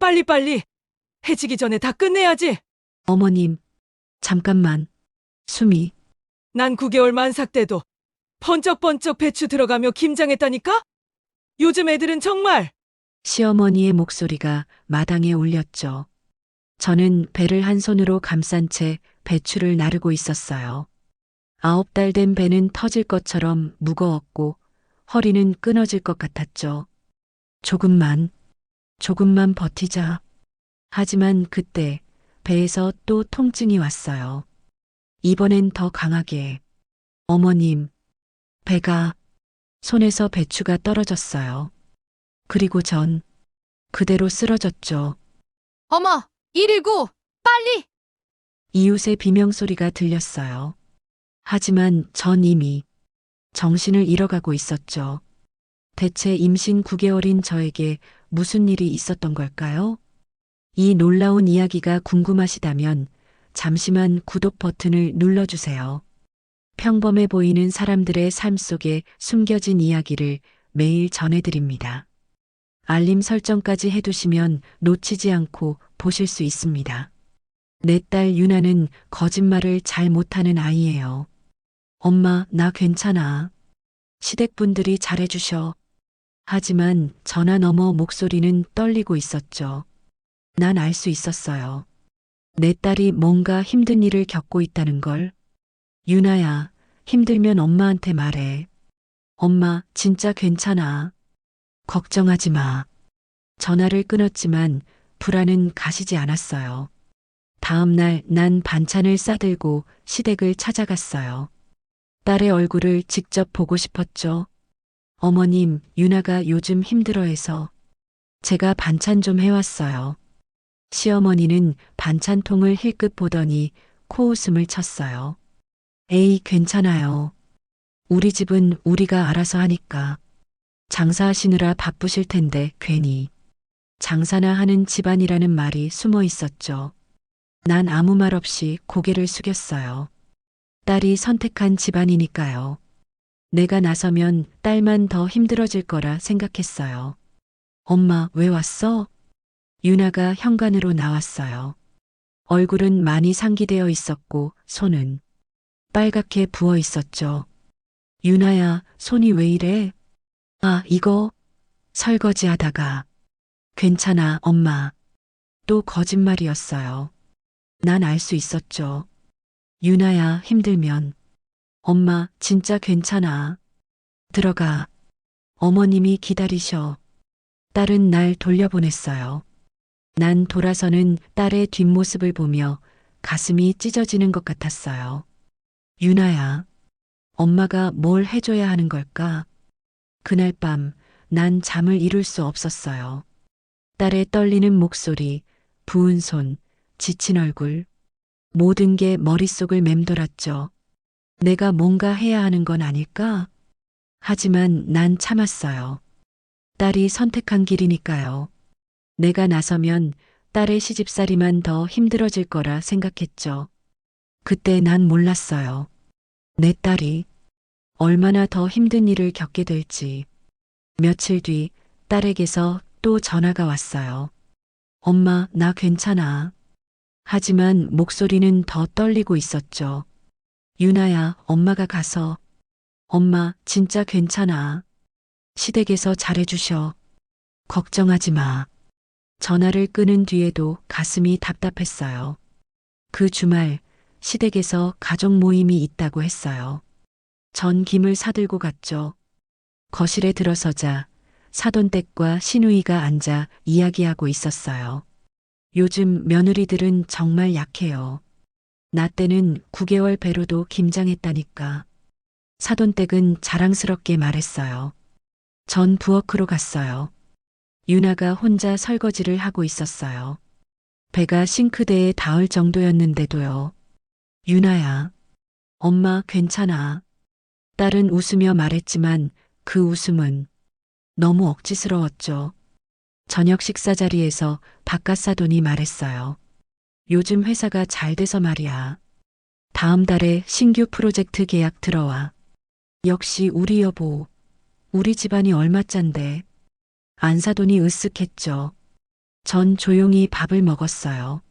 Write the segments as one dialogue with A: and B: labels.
A: 빨리빨리. 해지기 전에 다 끝내야지.
B: 어머님, 잠깐만. 숨이.
A: 난 9개월 만삭 때도 번쩍번쩍 배추 들어가며 김장했다니까? 요즘 애들은 정말.
B: 시어머니의 목소리가 마당에 울렸죠. 저는 배를 한 손으로 감싼 채 배추를 나르고 있었어요. 9달 된 배는 터질 것처럼 무거웠고 허리는 끊어질 것 같았죠. 조금만 버티자. 하지만 그때 배에서 또 통증이 왔어요. 이번엔 더 강하게. 어머님, 배가, 손에서 배추가 떨어졌어요. 그리고 전 그대로 쓰러졌죠.
C: 어머, 119, 빨리!
B: 이웃의 비명소리가 들렸어요. 하지만 전 이미 정신을 잃어가고 있었죠. 대체 임신 9개월인 저에게 무슨 일이 있었던 걸까요? 이 놀라운 이야기가 궁금하시다면 잠시만 구독 버튼을 눌러주세요. 평범해 보이는 사람들의 삶 속에 숨겨진 이야기를 매일 전해드립니다. 알림 설정까지 해두시면 놓치지 않고 보실 수 있습니다. 내 딸 유나는 거짓말을 잘 못하는 아이예요. 엄마, 나 괜찮아. 시댁분들이 잘해주셔. 하지만 전화 너머 목소리는 떨리고 있었죠. 난 알 수 있었어요. 내 딸이 뭔가 힘든 일을 겪고 있다는 걸. 유나야, 힘들면 엄마한테 말해. 엄마, 진짜 괜찮아. 걱정하지 마. 전화를 끊었지만 불안은 가시지 않았어요. 다음 날 난 반찬을 싸들고 시댁을 찾아갔어요. 딸의 얼굴을 직접 보고 싶었죠. 어머님, 유나가 요즘 힘들어해서 제가 반찬 좀 해왔어요. 시어머니는 반찬통을 힐끗 보더니 코웃음을 쳤어요. 에이, 괜찮아요. 우리 집은 우리가 알아서 하니까. 장사하시느라 바쁘실 텐데 괜히. 장사나 하는 집안이라는 말이 숨어 있었죠. 난 아무 말 없이 고개를 숙였어요. 딸이 선택한 집안이니까요. 내가 나서면 딸만 더 힘들어질 거라 생각했어요. 엄마, 왜 왔어? 유나가 현관으로 나왔어요. 얼굴은 많이 상기되어 있었고 손은 빨갛게 부어 있었죠. 유나야, 손이 왜 이래? 아, 이거 설거지 하다가. 괜찮아, 엄마. 또 거짓말이었어요. 난 알 수 있었죠. 유나야, 힘들면. 엄마, 진짜 괜찮아. 들어가. 어머님이 기다리셔. 딸은 날 돌려보냈어요. 난 돌아서는 딸의 뒷모습을 보며 가슴이 찢어지는 것 같았어요. 유나야, 엄마가 뭘 해줘야 하는 걸까? 그날 밤, 난 잠을 이룰 수 없었어요. 딸의 떨리는 목소리, 부은 손, 지친 얼굴, 모든 게 머릿속을 맴돌았죠. 내가 뭔가 해야 하는 건 아닐까? 하지만 난 참았어요. 딸이 선택한 길이니까요. 내가 나서면 딸의 시집살이만 더 힘들어질 거라 생각했죠. 그때 난 몰랐어요. 내 딸이 얼마나 더 힘든 일을 겪게 될지. 며칠 뒤 딸에게서 또 전화가 왔어요. 엄마, 나 괜찮아. 하지만 목소리는 더 떨리고 있었죠. 유나야, 엄마가 가서. 엄마, 진짜 괜찮아. 시댁에서 잘해주셔. 걱정하지 마. 전화를 끊은 뒤에도 가슴이 답답했어요. 그 주말 시댁에서 가족 모임이 있다고 했어요. 전 김을 사들고 갔죠. 거실에 들어서자 사돈댁과 시누이가 앉아 이야기하고 있었어요. 요즘 며느리들은 정말 약해요. 나 때는 9개월 배로도 김장했다니까. 사돈댁은 자랑스럽게 말했어요. 전 부엌으로 갔어요. 유나가 혼자 설거지를 하고 있었어요. 배가 싱크대에 닿을 정도였는데도요. 유나야, 엄마 괜찮아. 딸은 웃으며 말했지만 그 웃음은 너무 억지스러웠죠. 저녁 식사 자리에서 바깥 사돈이 말했어요. 요즘 회사가 잘 돼서 말이야. 다음 달에 신규 프로젝트 계약 들어와. 역시 우리 여보. 우리 집안이 얼마 짠데. 안사돈이 으쓱했죠. 전 조용히 밥을 먹었어요.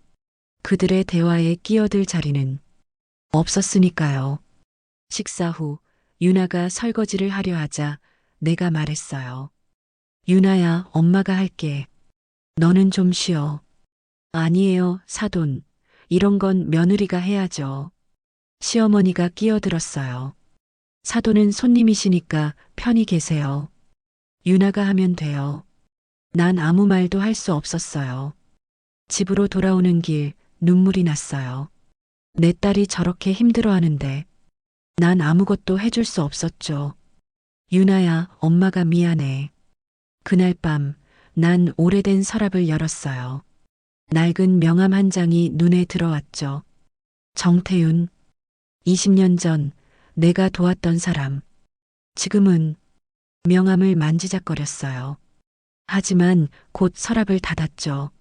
B: 그들의 대화에 끼어들 자리는 없었으니까요. 식사 후 유나가 설거지를 하려 하자 내가 말했어요. 유나야, 엄마가 할게. 너는 좀 쉬어. 아니에요, 사돈. 이런 건 며느리가 해야죠. 시어머니가 끼어들었어요. 사돈은 손님이시니까 편히 계세요. 유나가 하면 돼요. 난 아무 말도 할 수 없었어요. 집으로 돌아오는 길 눈물이 났어요. 내 딸이 저렇게 힘들어하는데 난 아무것도 해줄 수 없었죠. 유나야, 엄마가 미안해. 그날 밤 난 오래된 서랍을 열었어요. 낡은 명함 한 장이 눈에 들어왔죠. 정태윤, 20년 전 내가 도왔던 사람. 지금은 명함을 만지작거렸어요. 하지만 곧 서랍을 닫았죠.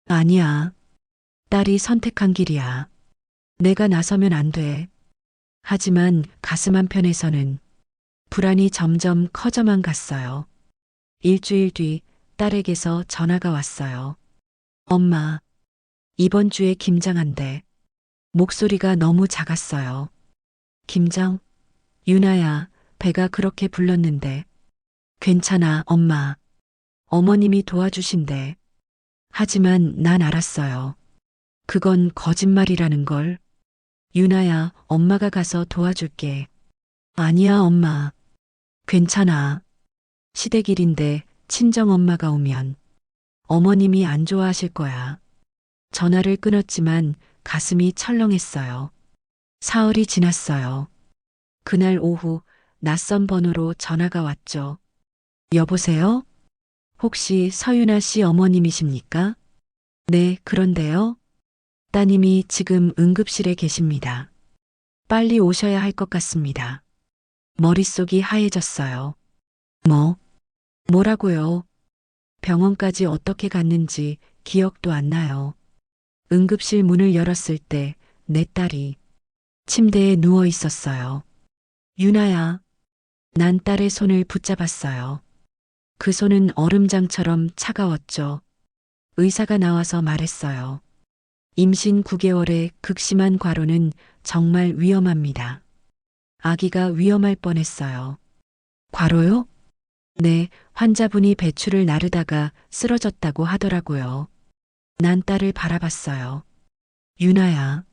B: 아니야. 딸이 선택한 길이야. 내가 나서면 안 돼. 하지만 가슴 한편에서는 불안이 점점 커져만 갔어요. 일주일 뒤 딸에게서 전화가 왔어요. 엄마, 이번 주에 김장한대. 목소리가 너무 작았어요. 김장? 유나야, 배가 그렇게 불렀는데. 괜찮아, 엄마. 어머님이 도와주신대. 하지만 난 알았어요. 그건 거짓말이라는 걸. 유나야, 엄마가 가서 도와줄게. 아니야, 엄마. 괜찮아. 시댁일인데 친정엄마가 오면 어머님이 안 좋아하실 거야. 전화를 끊었지만 가슴이 철렁했어요. 사흘이 지났어요. 그날 오후 낯선 번호로 전화가 왔죠. 여보세요? 혹시 서윤아 씨 어머님이십니까? 네, 그런데요. 따님이 지금 응급실에 계십니다. 빨리 오셔야 할 것 같습니다. 머릿속이 하얘졌어요. 뭐라고요? 병원까지 어떻게 갔는지 기억도 안 나요. 응급실 문을 열었을 때 내 딸이 침대에 누워 있었어요. 유나야. 난 딸의 손을 붙잡았어요. 그 손은 얼음장처럼 차가웠죠. 의사가 나와서 말했어요. 임신 9개월의 극심한 과로는 정말 위험합니다. 아기가 위험할 뻔했어요. 과로요? 네, 환자분이 배출을 나르다가 쓰러졌다고 하더라고요. 난 딸을 바라봤어요. 유나야.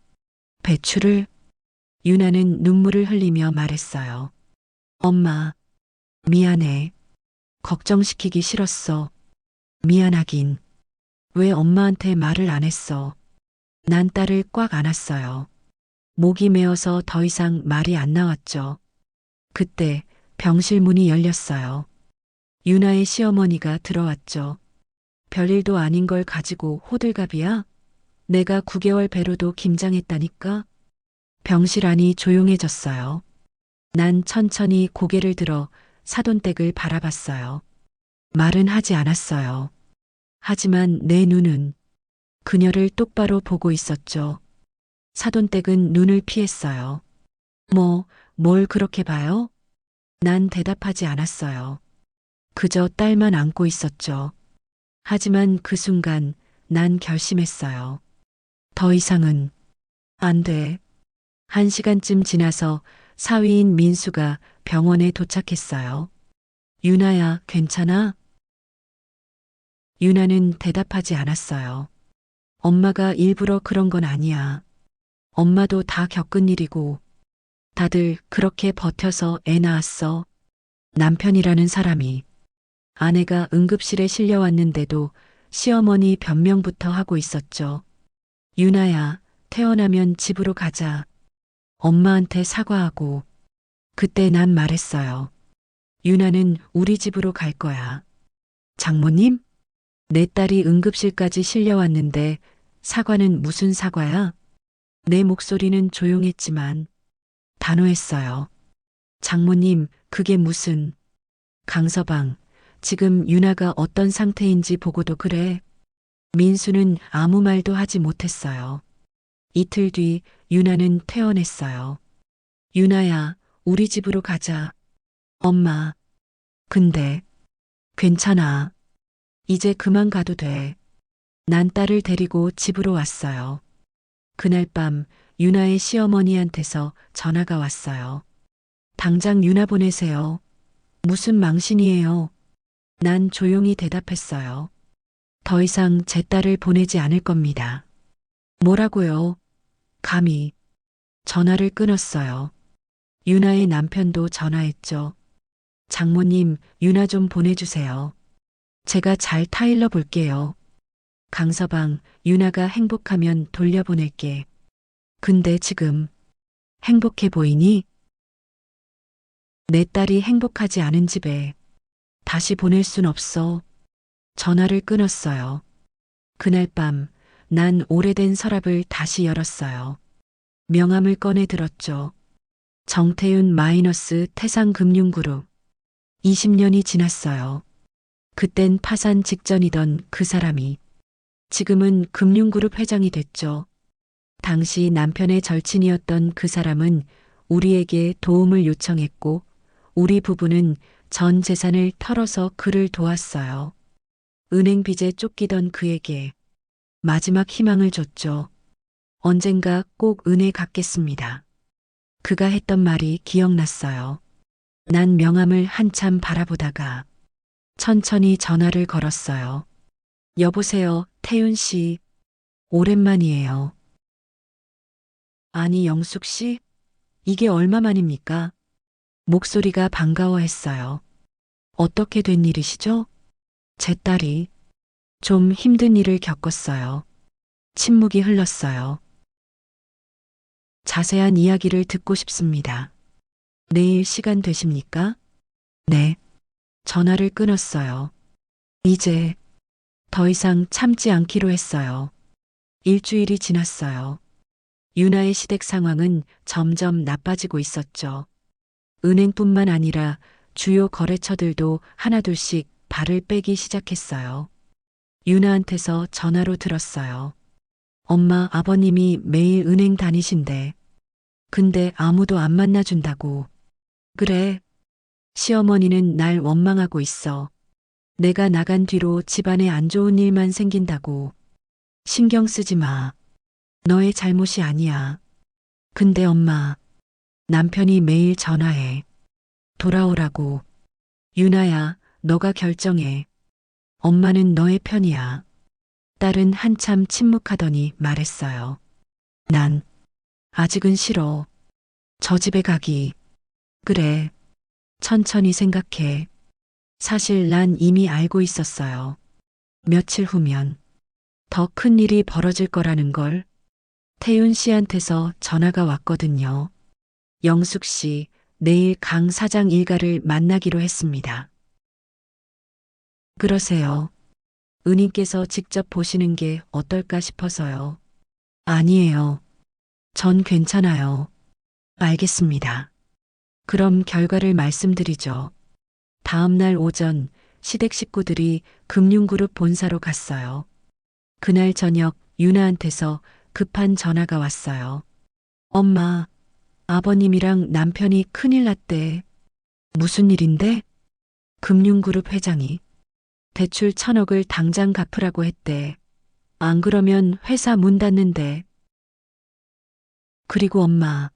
B: 배출을? 유나는 눈물을 흘리며 말했어요. 엄마, 미안해. 걱정시키기 싫었어. 미안하긴. 왜 엄마한테 말을 안 했어? 난 딸을 꽉 안았어요. 목이 메어서 더 이상 말이 안 나왔죠. 그때 병실 문이 열렸어요. 유나의 시어머니가 들어왔죠. 별일도 아닌 걸 가지고 호들갑이야? 내가 9개월 배로도 김장했다니까? 병실 안이 조용해졌어요. 난 천천히 고개를 들어 사돈댁을 바라봤어요. 말은 하지 않았어요. 하지만 내 눈은 그녀를 똑바로 보고 있었죠. 사돈댁은 눈을 피했어요. 뭘 그렇게 봐요? 난 대답하지 않았어요. 그저 딸만 안고 있었죠. 하지만 그 순간 난 결심했어요. 더 이상은 안 돼. 1시간쯤 지나서 사위인 민수가 병원에 도착했어요. 유나야, 괜찮아? 유나는 대답하지 않았어요. 엄마가 일부러 그런 건 아니야. 엄마도 다 겪은 일이고 다들 그렇게 버텨서 애 낳았어. 남편이라는 사람이. 아내가 응급실에 실려왔는데도 시어머니 변명부터 하고 있었죠. 유나야, 태어나면 집으로 가자. 엄마한테 사과하고. 그때 난 말했어요. 유나는 우리 집으로 갈 거야. 장모님? 내 딸이 응급실까지 실려왔는데 사과는 무슨 사과야? 내 목소리는 조용했지만 단호했어요. 장모님, 그게 무슨... 강서방, 지금 유나가 어떤 상태인지 보고도 그래. 민수는 아무 말도 하지 못했어요. 이틀 뒤 유나는 퇴원했어요. 유나야, 우리 집으로 가자. 엄마. 근데 괜찮아. 이제 그만 가도 돼. 난 딸을 데리고 집으로 왔어요. 그날 밤 유나의 시어머니한테서 전화가 왔어요. 당장 유나 보내세요. 무슨 망신이에요? 난 조용히 대답했어요. 더 이상 제 딸을 보내지 않을 겁니다. 뭐라고요? 감히. 전화를 끊었어요. 유나의 남편도 전화했죠. 장모님, 유나 좀 보내주세요. 제가 잘 타일러 볼게요. 강서방, 유나가 행복하면 돌려보낼게. 근데 지금 행복해 보이니? 내 딸이 행복하지 않은 집에 다시 보낼 순 없어. 전화를 끊었어요. 그날 밤, 난 오래된 서랍을 다시 열었어요. 명함을 꺼내 들었죠. 정태윤 마이너스 태상금융그룹. 20년이 지났어요. 그땐 파산 직전이던 그 사람이 지금은 금융그룹 회장이 됐죠. 당시 남편의 절친이었던 그 사람은 우리에게 도움을 요청했고 우리 부부는 전 재산을 털어서 그를 도왔어요. 은행 빚에 쫓기던 그에게 마지막 희망을 줬죠. 언젠가 꼭 은혜 갚겠습니다. 그가 했던 말이 기억났어요. 난 명함을 한참 바라보다가 천천히 전화를 걸었어요. 여보세요, 태윤 씨. 오랜만이에요. 아니, 영숙 씨? 이게 얼마만입니까? 목소리가 반가워했어요. 어떻게 된 일이시죠? 제 딸이 좀 힘든 일을 겪었어요. 침묵이 흘렀어요. 자세한 이야기를 듣고 싶습니다. 내일 시간 되십니까? 네. 전화를 끊었어요. 이제 더 이상 참지 않기로 했어요. 일주일이 지났어요. 유나의 시댁 상황은 점점 나빠지고 있었죠. 은행뿐만 아니라 주요 거래처들도 하나둘씩 발을 빼기 시작했어요. 유나한테서 전화로 들었어요. 엄마, 아버님이 매일 은행 다니신대. 근데 아무도 안 만나준다고. 그래. 시어머니는 날 원망하고 있어. 내가 나간 뒤로 집안에 안 좋은 일만 생긴다고. 신경 쓰지 마. 너의 잘못이 아니야. 근데 엄마, 남편이 매일 전화해. 돌아오라고. 유나야, 너가 결정해. 엄마는 너의 편이야. 딸은 한참 침묵하더니 말했어요. 난 아직은 싫어. 저 집에 가기. 그래. 천천히 생각해. 사실 난 이미 알고 있었어요. 며칠 후면 더 큰 일이 벌어질 거라는 걸. 태윤 씨한테서 전화가 왔거든요. 영숙 씨, 내일 강 사장 일가를 만나기로 했습니다. 그러세요. 은인께서 직접 보시는 게 어떨까 싶어서요. 아니에요. 전 괜찮아요. 알겠습니다. 그럼 결과를 말씀드리죠. 다음 날 오전 시댁 식구들이 금융그룹 본사로 갔어요. 그날 저녁 유나한테서 급한 전화가 왔어요. 엄마, 아버님이랑 남편이 큰일 났대. 무슨 일인데? 금융그룹 회장이 대출 1,000억을 당장 갚으라고 했대. 안 그러면 회사 문 닫는데. 그리고 엄마,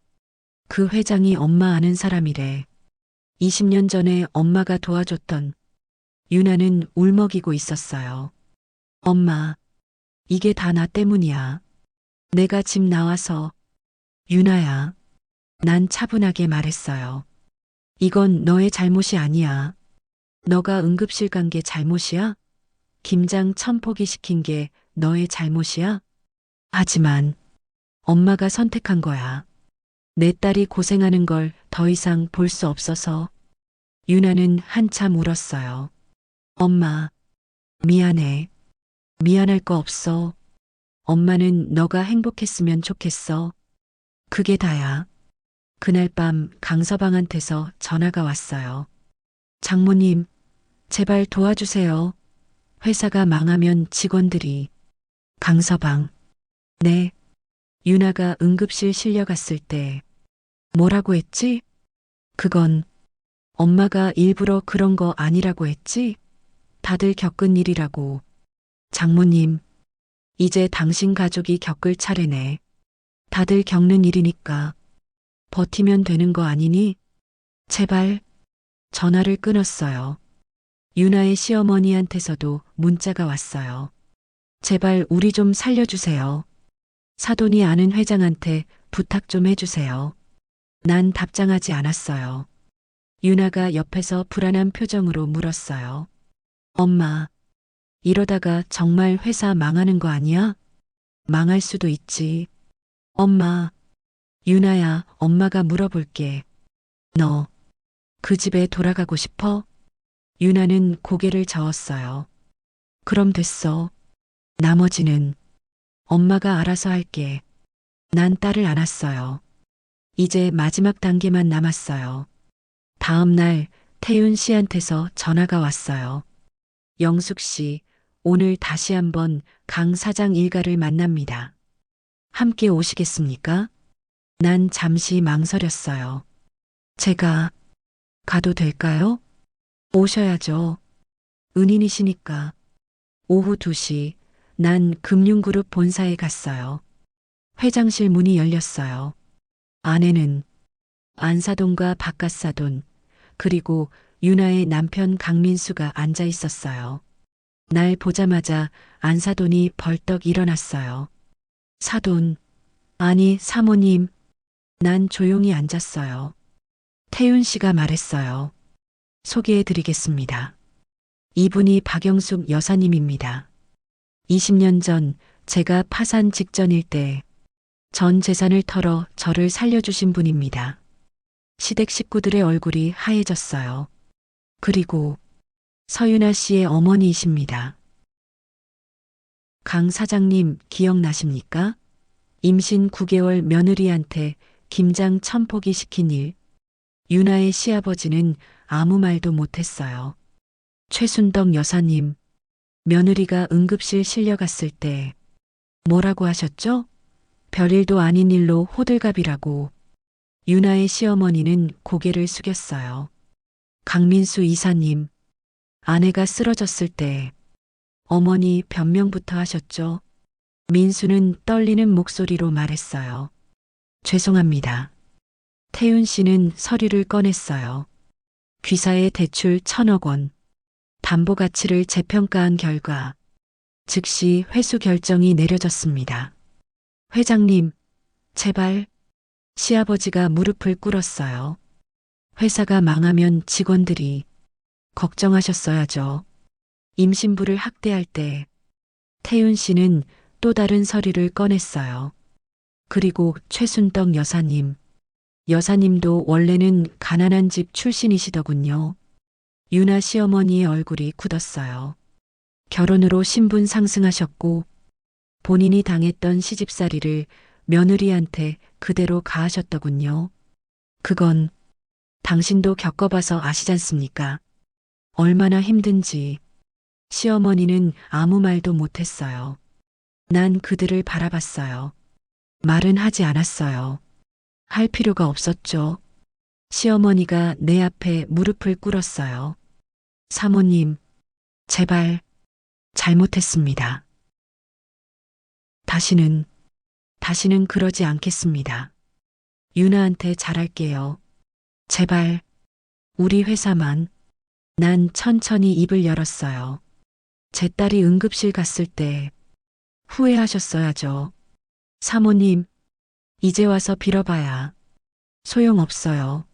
B: 그 회장이 엄마 아는 사람이래. 20년 전에 엄마가 도와줬던. 유나는 울먹이고 있었어요. 엄마, 이게 다 나 때문이야. 내가 집 나와서. 유나야, 난 차분하게 말했어요. 이건 너의 잘못이 아니야. 너가 응급실 간 게 잘못이야? 김장 천포기 시킨 게 너의 잘못이야? 하지만 엄마가 선택한 거야. 내 딸이 고생하는 걸 더 이상 볼 수 없어서. 유나는 한참 울었어요. 엄마, 미안해. 미안할 거 없어. 엄마는 너가 행복했으면 좋겠어. 그게 다야. 그날 밤 강서방한테서 전화가 왔어요. 장모님, 제발 도와주세요. 회사가 망하면 직원들이. 강서방. 네. 유나가 응급실 실려갔을 때 뭐라고 했지? 그건 엄마가 일부러 그런 거 아니라고 했지? 다들 겪은 일이라고. 장모님, 이제 당신 가족이 겪을 차례네. 다들 겪는 일이니까 버티면 되는 거 아니니? 제발. 전화를 끊었어요. 유나의 시어머니한테서도 문자가 왔어요. 제발 우리 좀 살려주세요. 사돈이 아는 회장한테 부탁 좀 해주세요. 난 답장하지 않았어요. 유나가 옆에서 불안한 표정으로 물었어요. 엄마, 이러다가 정말 회사 망하는 거 아니야? 망할 수도 있지. 엄마, 유나야, 엄마가 물어볼게. 너, 그 집에 돌아가고 싶어? 유나는 고개를 저었어요. 그럼 됐어. 나머지는 엄마가 알아서 할게. 난 딸을 안았어요. 이제 마지막 단계만 남았어요. 다음 날 태윤 씨한테서 전화가 왔어요. 영숙 씨, 오늘 다시 한번 강 사장 일가를 만납니다. 함께 오시겠습니까? 난 잠시 망설였어요. 제가 가도 될까요? 오셔야죠. 은인이시니까. 오후 2시, 난 금융그룹 본사에 갔어요. 회장실 문이 열렸어요. 안에는 안사돈과 박갓사돈, 그리고 유나의 남편 강민수가 앉아 있었어요. 날 보자마자 안사돈이 벌떡 일어났어요. 사돈, 아니 사모님. 난 조용히 앉았어요. 태윤 씨가 말했어요. 소개해 드리겠습니다. 이분이 박영숙 여사님입니다. 20년 전 제가 파산 직전일 때 전 재산을 털어 저를 살려주신 분입니다. 시댁 식구들의 얼굴이 하얘졌어요. 그리고 서윤아 씨의 어머니이십니다. 강 사장님 기억나십니까? 임신 9개월 며느리한테 김장 천포기 시킨 일. 유나의 시아버지는 아무 말도 못했어요. 최순덕 여사님, 며느리가 응급실 실려갔을 때 뭐라고 하셨죠? 별일도 아닌 일로 호들갑이라고. 유나의 시어머니는 고개를 숙였어요. 강민수 이사님, 아내가 쓰러졌을 때 어머니 변명부터 하셨죠? 민수는 떨리는 목소리로 말했어요. 죄송합니다. 태윤 씨는 서류를 꺼냈어요. 귀사의 대출 1,000억 원, 담보 가치를 재평가한 결과 즉시 회수 결정이 내려졌습니다. 회장님, 제발. 시아버지가 무릎을 꿇었어요. 회사가 망하면 직원들이 걱정하셨어야죠. 임신부를 학대할 때 태윤 씨는 또 다른 서류를 꺼냈어요. 그리고 최순덕 여사님. 여사님도 원래는 가난한 집 출신이시더군요. 유나 시어머니의 얼굴이 굳었어요. 결혼으로 신분 상승하셨고 본인이 당했던 시집살이를 며느리한테 그대로 가하셨더군요. 그건 당신도 겪어봐서 아시잖습니까? 얼마나 힘든지. 시어머니는 아무 말도 못했어요. 난 그들을 바라봤어요. 말은 하지 않았어요. 할 필요가 없었죠. 시어머니가 내 앞에 무릎을 꿇었어요. 사모님, 제발, 잘못했습니다. 다시는 그러지 않겠습니다. 유나한테 잘할게요. 제발, 우리 회사만. 난 천천히 입을 열었어요. 제 딸이 응급실 갔을 때 후회하셨어야죠. 사모님, 이제 와서 빌어봐야 소용없어요.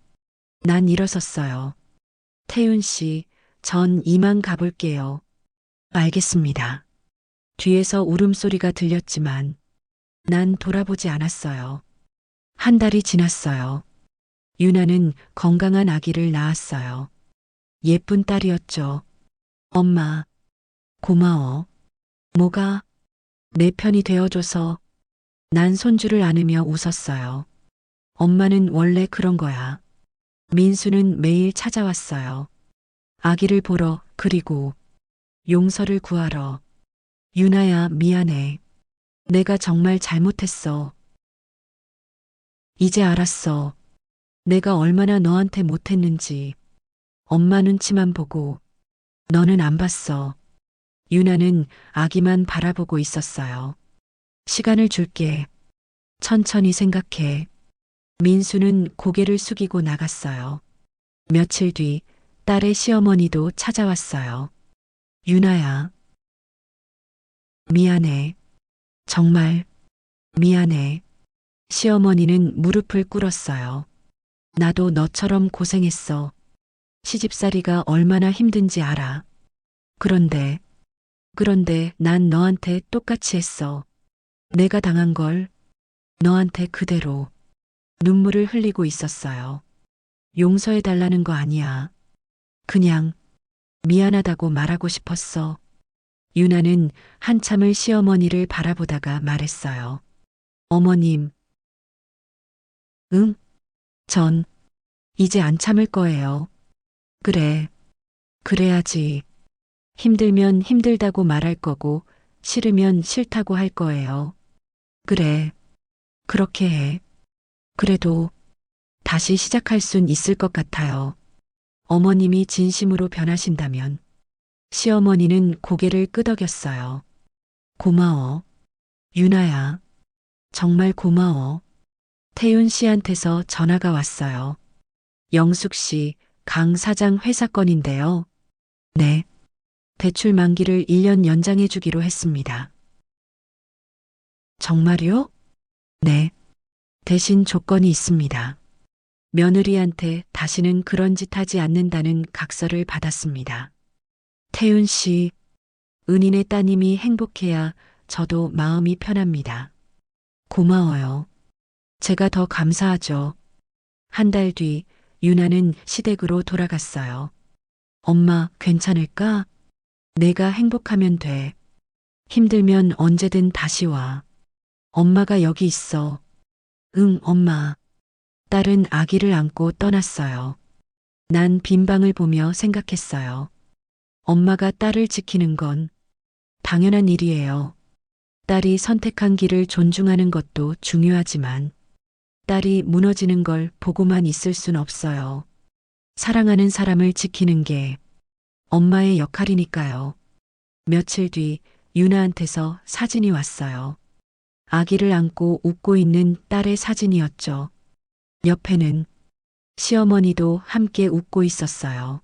B: 난 일어섰어요. 태윤 씨, 전 이만 가볼게요. 알겠습니다. 뒤에서 울음소리가 들렸지만 난 돌아보지 않았어요. 한 달이 지났어요. 유나는 건강한 아기를 낳았어요. 예쁜 딸이었죠. 엄마, 고마워. 뭐가? 내 편이 되어줘서. 난 손주를 안으며 웃었어요. 엄마는 원래 그런 거야. 민수는 매일 찾아왔어요. 아기를 보러, 그리고 용서를 구하러. 유나야, 미안해. 내가 정말 잘못했어. 이제 알았어. 내가 얼마나 너한테 못했는지. 엄마 눈치만 보고 너는 안 봤어. 유나는 아기만 바라보고 있었어요. 시간을 줄게. 천천히 생각해. 민수는 고개를 숙이고 나갔어요. 며칠 뒤 딸의 시어머니도 찾아왔어요. 유나야. 미안해. 정말 미안해. 시어머니는 무릎을 꿇었어요. 나도 너처럼 고생했어. 시집살이가 얼마나 힘든지 알아. 그런데 난 너한테 똑같이 했어. 내가 당한 걸 너한테 그대로. 눈물을 흘리고 있었어요. 용서해 달라는 거 아니야. 그냥 미안하다고 말하고 싶었어. 유나는 한참을 시어머니를 바라보다가 말했어요. 어머님. 응? 전 이제 안 참을 거예요. 그래. 그래야지. 힘들면 힘들다고 말할 거고 싫으면 싫다고 할 거예요. 그래. 그렇게 해. 그래도 다시 시작할 순 있을 것 같아요. 어머님이 진심으로 변하신다면. 시어머니는 고개를 끄덕였어요. 고마워. 유나야. 정말 고마워. 태윤 씨한테서 전화가 왔어요. 영숙 씨, 강 사장 회사 건인데요. 네. 대출 만기를 1년 연장해 주기로 했습니다. 정말요? 네. 대신 조건이 있습니다. 며느리한테 다시는 그런 짓 하지 않는다는 각서를 받았습니다. 태윤 씨, 은인의 따님이 행복해야 저도 마음이 편합니다. 고마워요. 제가 더 감사하죠. 한 달 뒤 유나는 시댁으로 돌아갔어요. 엄마, 괜찮을까? 내가 행복하면 돼. 힘들면 언제든 다시 와. 엄마가 여기 있어. 응, 엄마. 딸은 아기를 안고 떠났어요. 난 빈 방을 보며 생각했어요. 엄마가 딸을 지키는 건 당연한 일이에요. 딸이 선택한 길을 존중하는 것도 중요하지만 딸이 무너지는 걸 보고만 있을 순 없어요. 사랑하는 사람을 지키는 게 엄마의 역할이니까요. 며칠 뒤 유나한테서 사진이 왔어요. 아기를 안고 웃고 있는 딸의 사진이었죠. 옆에는 시어머니도 함께 웃고 있었어요.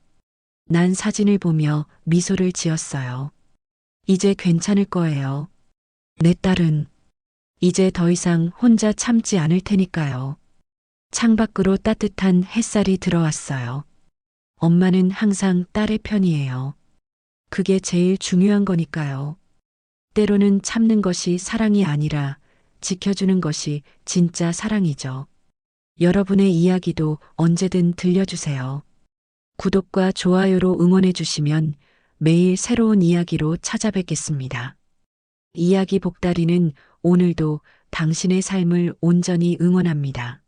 B: 난 사진을 보며 미소를 지었어요. 이제 괜찮을 거예요. 내 딸은 이제 더 이상 혼자 참지 않을 테니까요. 창밖으로 따뜻한 햇살이 들어왔어요. 엄마는 항상 딸의 편이에요. 그게 제일 중요한 거니까요. 때로는 참는 것이 사랑이 아니라 지켜주는 것이 진짜 사랑이죠. 여러분의 이야기도 언제든 들려주세요. 구독과 좋아요로 응원해 주시면 매일 새로운 이야기로 찾아뵙겠습니다. 이야기 복다리는 오늘도 당신의 삶을 온전히 응원합니다.